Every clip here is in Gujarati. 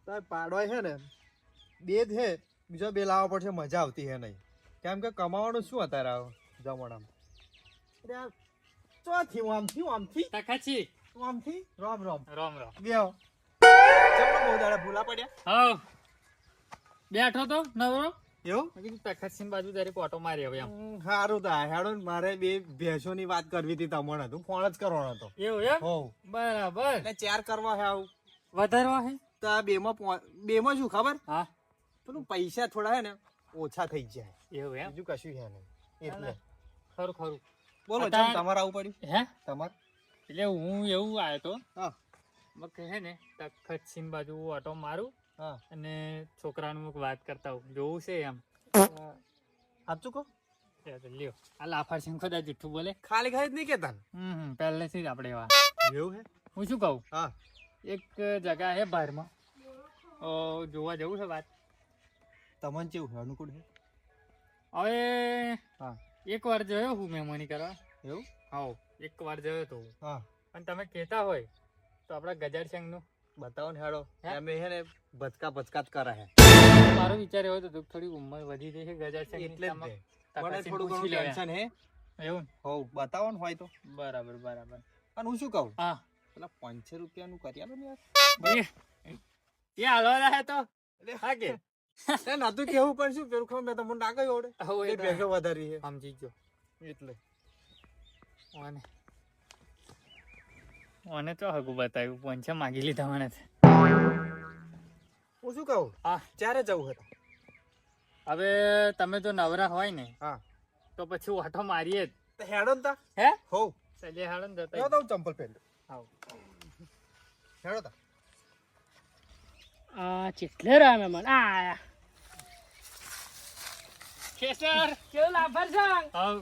તાર પાડવાય છે ને બે જ હે, બીજો બે લાવવા પડશે, મજા આવતી હે નહીં. કેમ કે કમાવાનું શું અત્યારે આવો જમણામાં. અરે આ ચોથી આમથી તખાચી આમથી રામ રામ રામ રામ. બેહો. ચમનો બહુ દાડા ભૂલા પડ્યા. હા બેઠો તો નવરો. એવું મેં કીધું તખાચી બાજુ તારી ઓટો મારી હવે એમ. સારું તા હેડો ને, મારે બે ભેંસોની વાત કરવી હતી તમને. તું ફોન જ કરવાનો હતો. એવું એમ હોવ બરાબર. એટલે 4 કરવા હે આવું વધારવા હે તો આ બેમાં શું ખબર, હા પેલું પૈસા થોડા હે ને ઓછા થઈ જાય, એવું એમ બીજું કશું છે નહીં. એટલે ખરું ખરું. બોલો અત્યારે- ચમ તમારે આવું પડ્યું હે તમારે? એટલે હું એવું આવ્યો તો હા હે ને તખતસિંહ બાજુ ઓટો મારું હા અને છોકરાનું મુક વાત કરતા હોઉં જોવું છે એમ. સાચું કહો, લ્યો આ લાફાસિંહ ખોદા જુઠ્ઠું બોલે. ખાલી ખાલી જ નહીં કેતા ને? પહેલેથી જ આપણે એવા. એવું હે? હું શું કહું, હા એક જગા હે બહારમાં જોવા જવું છે વાત. તમને કેવું છે, અનુકૂળ છે? હવે હા એક વાર જોયો હું મહેમાની કરવા. એવું? હા એક વાર જોયો તો હું. હા અને તમે કહેતા હોય તો આપણા ગજારસિંહ નું બતાવો ને હેડો. હે? એમ હે ને ભચકા ભચકા જ કરે હે મારો વિચાર એવો હતો કે થોડી ઉંમર વધી જઈ છે ગજારસિંહ એટલે જ ને. મને તખાચી થોડું ઘણું પૂછી લેવાય. ટેન્શન હે. એવું ને? હોવ બતાવો ને હોય તો. બરાબર બરાબર. અને હું શું કહું, હા પેલા 500 રૂપિયાનું કરી આલો ને યાર. એ હાલવા રહે તો હા કે એ નતું કેવું પણ શું પેલું ખબર, મેં તમને ના કહ્યું આવડે હવે એ ભેગો વધારી છે સમજી ગયો. એટલે. ઓને ઓને તો હગું બતાવ્યું, પંચા માગી લીધા મને. હું શું કહું, હા ચારે જવું હતા? હવે તમે જો નવરા હોય ને હા તો પછી ઓટો મારીએ જ. તો હેડો ને તા. હે હોવ સજે હાડો ને જતા હેડો તો હું ચંપલ પહેર લઉં. આવ. હેડો તા. આ ચેટલે રહ્યા મહેમાન આયા ખેસર કેવું લાફર છે આવ.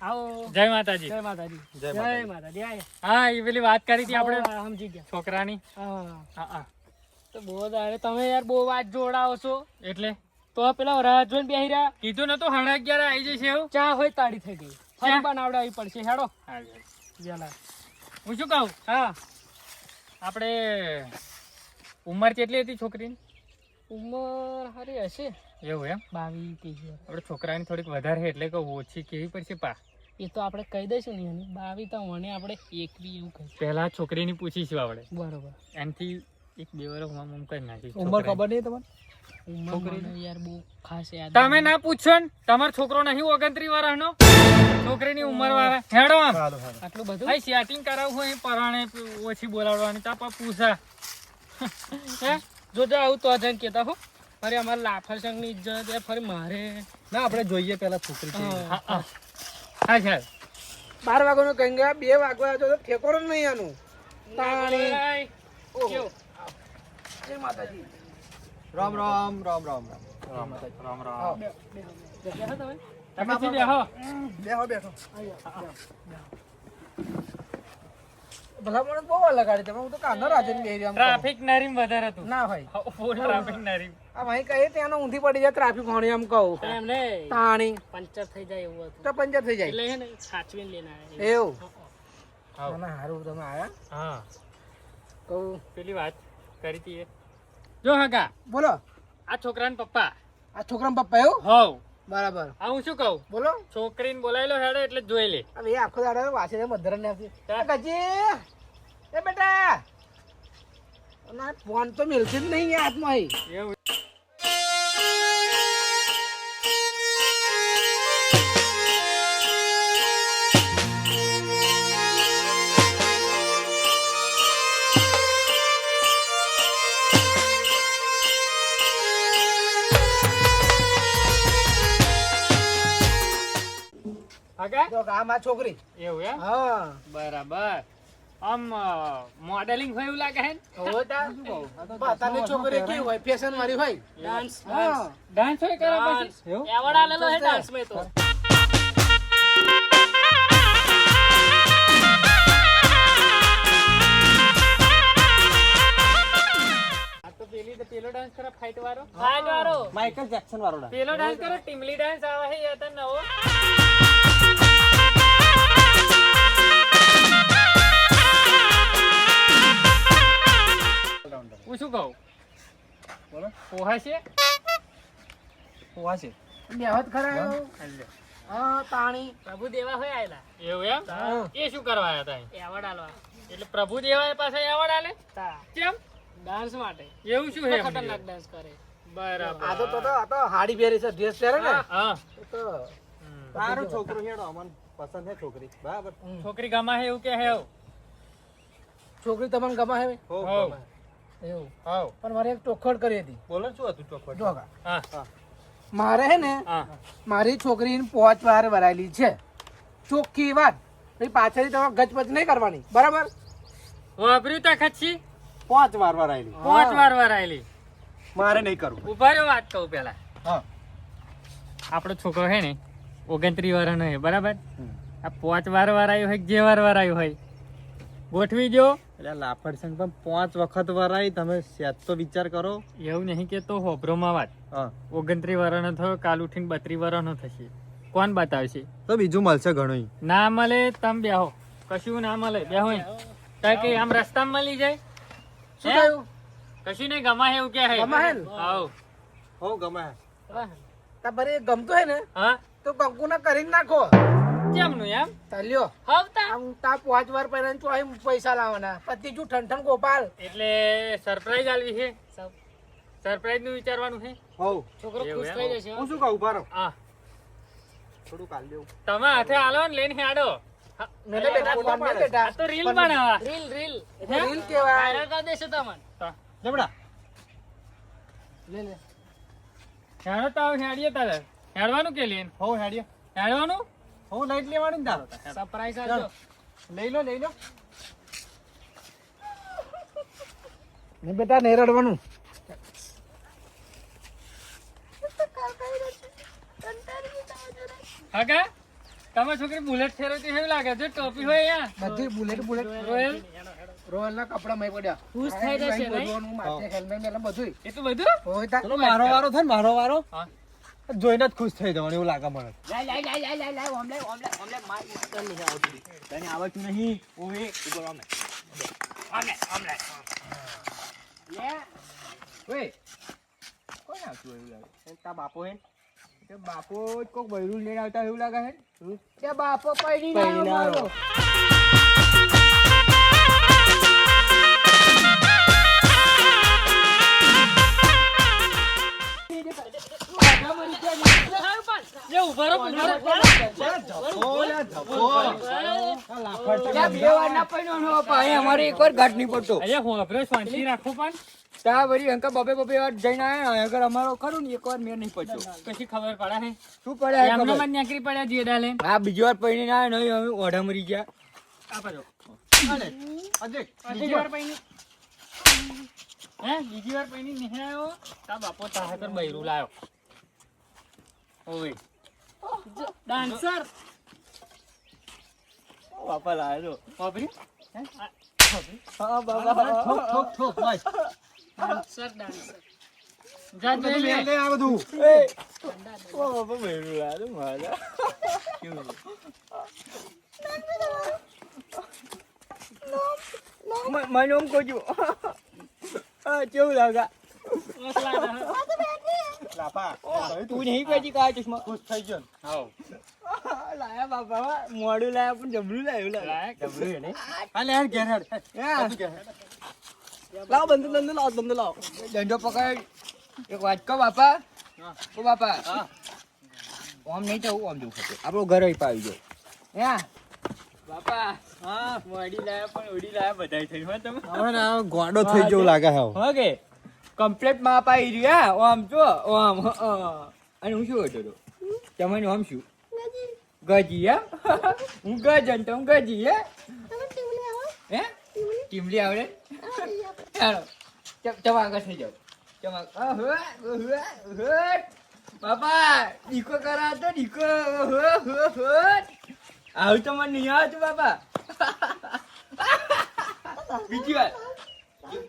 આવો જય માતાજી. જય માતાજી જય જય માતાજી. માતાજી આયા હા એ પેલી વાત કરી હતી આપણે હા, સમજી ગયા છોકરાની. હા હા હા તો બહુ દાડે તમે યાર બહુ વાત જોડાવો છો એટલે તો પેલા રાહ જોઈને બેહી રહ્યા કીધું નતું 11:30 આવી જશે એવું. ચા હોય તાળી થઈ ગઈ ફરી ચા? બનાવડાવી પડશે હેડો જલા હું શું કહું, હા આપણે ઉંમર કેટલી હતી છોકરીની? ઉંમર હારી હશે એવું એમ? 22 23. આપણે છોકરાની થોડીક વધારે એટલે કે ઓછી કેવી પડશે પા. એ તો આપણે કહી દઈશું ને એની 22 તો મને આપણે 21 એવું કહી પહેલા છોકરીની પૂછીશું આપણે, બરોબર એનાથી 1-2 વર્ષ હું કરી નાખીશ. ઉંમર છોકરાની. ખબર નહીં તમને? ઉંમર છોકરીની? મને યાર બહુ ખાસ યાદ તમે ના પૂછો ને, તમારો છોકરો નહીં 29 વર્ષનો, છોકરીની ઉંમર વાળા હેડો આમ. હાલો હાલો. આટલું બધું ભાઈ સેટિંગ કરાવવું હોય પરાણે ઓછી બોલાવવાની તાપા પૂછા. હે જોજો આવું તો જઈને કહેતા હો ફરી અમારે લાફર સંઘની ઇજ્જત યાર ફરી મારે ના આપણે જોઈએ પેલા છોકરી કેવી છે. હા હા હા સાહેબ 12 વાગ્યાનો કહી ગયા 2 વાગવા તો ઠેકોરો નહીં આનું તાણી કેવું? જય માતાજી રામ રામ રામ રામ રામ. રામ રામ. જગ્યા તમે તમે જી બેહો. બેહો બેઠો. ભલા મને બહુ વાર લગાડી તમે હું તો કાનો રાજન બેહી રહ્યો ટ્રાફિક નરીમ વધારે હતું. ના ભાઈ ફૂલ ટ્રાફિક નરીમ. આ ભાઈ કહે ત્યાં ઊંધી પડી જાય ટ્રાફિક હોણી એમ કહું એમને તાણી પંચર થઈ જાય એવું હતું તો પંચર થઈ જાય એટલે હે ને સાચવીને લેના એવું આવો. ના હારું તમે આયા હા કહું પેલી વાત કરી હતી એ. જો હગા બોલો આ છોકરાના પપ્પા. આ છોકરાના પપ્પા એવું હોવ. બરાબર આ હું શું કહું, બોલો છોકરીને બોલાવી લો હેડો એટલે જોઈ લે. હવે એ આખો દાડો વાસી મધર ને આવતી ગજી એ બેટા ના ફોન તો મિલશે જ નહીં યાર હાથમાં એવું હગા જો આ માં છોકરી એવું એમ? હા બરાબર. આમ મોડેલિંગ હોય એવું લાગે હે ને? હવે તા પાતાની છોકરી કેવી હોય ફેશન વાળી હોય ડાન્સ હા ડાન્સ હોય કરે પછી એવું? એવોર્ડ આલેલો હે ડાન્સ માં તો આ તો પેલો ડાન્સ કરે ફાઇટ વાળો. માઇકલ જેક્સન વાળો ડાન્સ. પેલો ડાન્સ કરે ટીમલી ડાન્સ આવે છે એ તો નવો. હું શું કહું, બોલો પોહા છે પોવા છે બેહત ખરા હા. હાલ્યો. હા તાણી પ્રભુ દેવા હોય આયેલા એવું એમ હા. એ શું કરવા આયા તા અહીં? એવોર્ડ આલવા એટલે પ્રભુ દેવાય પાસે એવોર્ડ આલે તા કેમ ડાન્સ માટે એવું શું હે ખતરનાક ડાન્સ કરે બરાબર આ તો હાડી પહેરી છે ડ્રેસ પહેરે ને હા એ તો હમ. સારું છોકરું હેડો અમને પસંદ છે છોકરી બરાબર છોકરી ગમા હે એવું કે હે એવું? છોકરી તમને ગમે હે હો હો. ગમે. એવું હાવ. પણ મારે એક ટોખડ કરી હતી બોલો ને શું હતું ચોખવટ જો કા. હા મારે હે ને હા મારી છોકરીને 5 વાર વરાયેલી છે ચોખ્ખી વાત પછી પાછળથી તમારે ગચપચ નહીં કરવાની બરાબર વાપર્યું તા ખચ્છી 5 વાર આવેલી 5 વાર આયેલી મારે નહીં કરવું ઉભા રહ્યો વાત કહું પેલા હા આપણો છોકરો હે ને 29 વર્ષનો હે બરાબર આ 5 વાર આવ્યો હોય કે જે વાર આવ્યો હોય ગોઠવી દો એટલે લાફડ છે પણ 5 વખત વરાઈ તમે સેજ તો વિચાર કરો એવું નહીં કે તો હોભરોમાં વાત હા 29 વર્ષનો થયો કાલ ઉઠીને 32 વર્ષનો થશે કોણ બતાવશે તો બીજું મળશે ઘણું ના મળે તમે બેહો કશું ના મળે બેહો કાંઈ કે આમ રસ્તામાં મળી જાય શું હે? થયું કશું નહીં ગમા હે એવું કે હે ગમા હે ને? હાવ. હો ગમે તા બરે ગમતો હે ને હા તો કંકુના કરીને નાખો કેમનું એમ ચાલ્યો હવતા આમ તા 5 વાર પહેલા તો અહીં પૈસા લાવવાના પતિ જો ઠંઠણ ગોપાલ એટલે સરપ્રાઈઝ આલવી છે સરપ્રાઈઝ નું વિચારવાનું છે હો છોકરો એવું ખુશ એમ? થઈ જશે હો. હું શું કહું ઉભા રહો હા થોડું કાલ દેવું તમે હાથે આલો ને લઈને હેડો મેલે બેટા ફોન મે બેટા આ તો રીલ બનાવવા રીલ રીલ એટલે રીલ કેવાય વાયરલ કરી દેશે તમને જમડા લે લે હેડો તાવ હેડીએ તારે હેડવાનું કે લઈને હો હેડિયા હેડવાનું હો લાઈટ લેવાની ને તારો સરપ્રાઈઝ આપજો લઈ લો ને બેટા નહીં રડવાનું હા કા તમારી છોકરી બુલેટ ફેરવતી એવું લાગે છે ટોપી હોય અહીંયા બધી બુલેટ બુલેટ રોયલ રોયલ ના કપડા મય પડ્યા ખુશ થઈ જશે નહીં બધું માથે હેલ્મેટ મેલે બધું એટલું બધું હોય તા ચલો મારો વારો થાય ને મારો વારો હા જોઈને જ ખુશ થઈ જવાનું એવું લાગે મને તને આવડતું નહીં ઓએ ઉપર આમે ઓય કોણ આવતું એવું લાગે તા બાપો હે કે બાપો કોક બૈરું લઈને આવતા એવું લાગે હે કે બાપો પડી પૈણી ના ના મારો જે ઉભા રહો ઉભા રહો. અહીંયા હું આપણે શાંતિ રાખો પણ પછી ખબર પડે હે એમનો માં નેકરી પડ્યા જીડા લઈને બીજી વાર પૈણી ના નહીં અમે ઓઢા મરી ગયા આ બાજુ. અજય બીજી વાર પૈણી હે બીજી વાર પૈણી નહીં આવ્યો તા બાપો તાહતર બૈરું લાયો ઓય ડાન્સર બાપા લાયો વાપરી હા બાબા ઠોક ઠોક બસ ડાન્સર ડાન્સર જા બધું જોઈ લે. લે આ બધું ઓ બાપા મેરું લાયો મારા મને ઓમ કોજો હા કેવું લાગા મસ્ત લાગે હે. લાપા તું નહીં પછી કાય ચશ્મા ખુશ થઈ ગયો ને? હાવ. લાયા બાપા મોડું લાયા પણ જબરું લાયું લાયક. જબરું હે ને હાલે યાર ઘેર હેડ લાવ ઘેર હેડ. લાવ બંધ લાવ દંડો પકડ એક વાત કહો બાપા ઓ બાપા હા ઓમ નહીં જવું ઓમ જવું ખબર આપણો ઘર અહીં પાવી ગયો હે બાપા હા મોડી લાયા પણ ઓડી લાયા બધાય થઈ હો તમે હવે ને આ ગોડો થઈ જેવું લાગે હે હવે. હા કે કમ્પ્લેટ માં પાઈ રહ્યા ઓમ જો ઓમ અને હું શું હતો તો તમને ઓમ શું ગજી એમ હું ગજન તો હું ગજી હે ટીમલી આવડે ચાલો ચમ આગળ થઈ જાવ ચમ બાપા ડીકો કરા તો ડીકો આવું તો મને નહીં આવતું બાપા બીજી વાર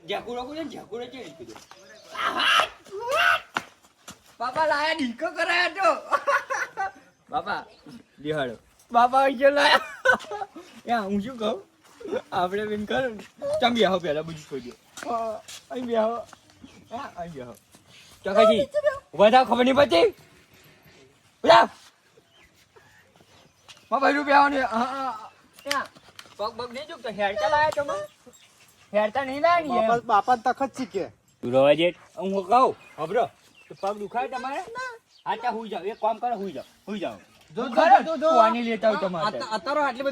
ઝાકુરો કોને ઝાકુરો છે કીધું બાપા લાયા ડીકો કરાયો તો બાપા લિહાડો બાપા અહીંયા લાયા યા હું શું કહું આપણે બેન કર ચમ બેહો પેલા બધું છોડ્યો અહીં બેહો હા અહીં બેહો ચકાજી ઉભા થાવ, ખબર નહીં પડતી ઉલા માં ભાઈ રૂપિયા ત્યાં પગ પગ નહીં ચૂકતો હેરતા લાયા તમે હેરતા નહીં લાયા ને બાપા તખત શીખે તું રવા જેટ હું કહું હબરો તો પગ દુખાય તમારે આ ત્યાં હુઈ જાવ એક કામ કરો હુઈ જાવ જો પાણી લેતા આવું તમારે અત્યારે આટલી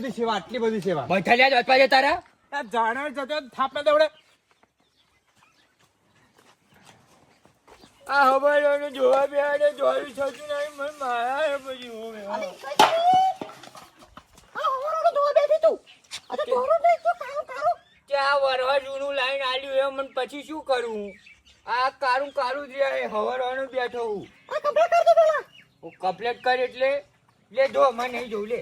બધી સેવા બેઠા લ્યા જ અટવા તારા જાણે જતો થાપને દેવડે આ હવાલો જોવા બેહાડે જોયું થતું નહીં મને મારા પછી હું ત્યાં વરવા જૂનું લાઈન આલ્યું એ મને પછી શું કરું આ કારું કારું જ રહે હવારવાનું બેઠો હું હું કમ્પ્લેટ કર એટલે લે જો મને નહીં જોઉં લે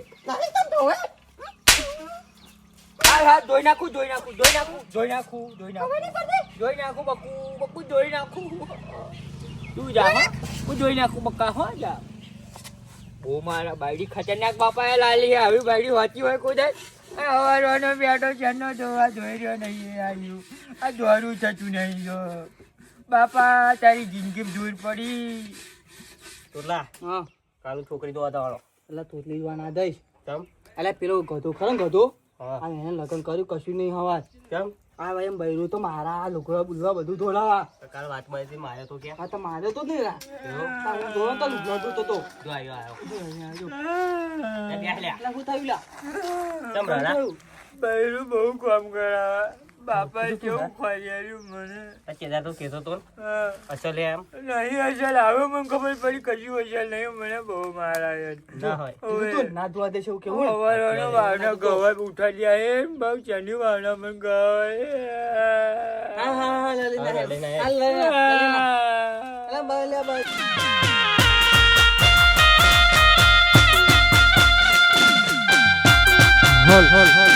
હા ધોઈ નાખું બકુ ધોઈ નાખું તું જા હો હું ધોઈ નાખું બક્કા હો જા ઓ મારા બાયડી ખતરનાક બાપાએ લાલી આવી બાયડી વાંચી હોય કોઈ હવારવાનો બેઠો ચેનો ધોવા ધોઈ રહ્યો નહીં આવ્યું આ દોરું થતું નહીં જો બાપા તારી જિંદગી દૂર પડી તોલા હા કાલું છોકરી તો વાળો એટલે તોતલી વાના દઈશ કેમ એટલે પેલો ગધો ખરો ને ગધો હા આ એને લગ્ન કર્યું કશું નહીં હવા કેમ આ ભાઈ એમ બૈરું તો મારા લુગડા બુલવા બધું ધોલાવા કાલ વાતમાં હતી મારે તો ક્યાં આ તો મારે તો જ નહીં રા હું ધોળો તો લુગડો ધોતો તો જો આવ્યો એટલે હું થયું લા કેમ રાણા બૈરું બહુ કામ કરાવે બાપા કેવું ખોરિયાર્યું મને કેદા તો કેતો તો અસલ એમ નહીં અસલ આવે મને ખબર પડી કશું અસલ નહીં મને બહુ મારા ના હોય કીધું તું ના ધોવા દેશે એવું કેવું ને? હવારવાનો વાવના ગવા ઉઠા ગયા એ બહુ ચની વાવના મને હા હા લઈ લે લઈને હા લઈ લે અલા બાય લે બાય હલ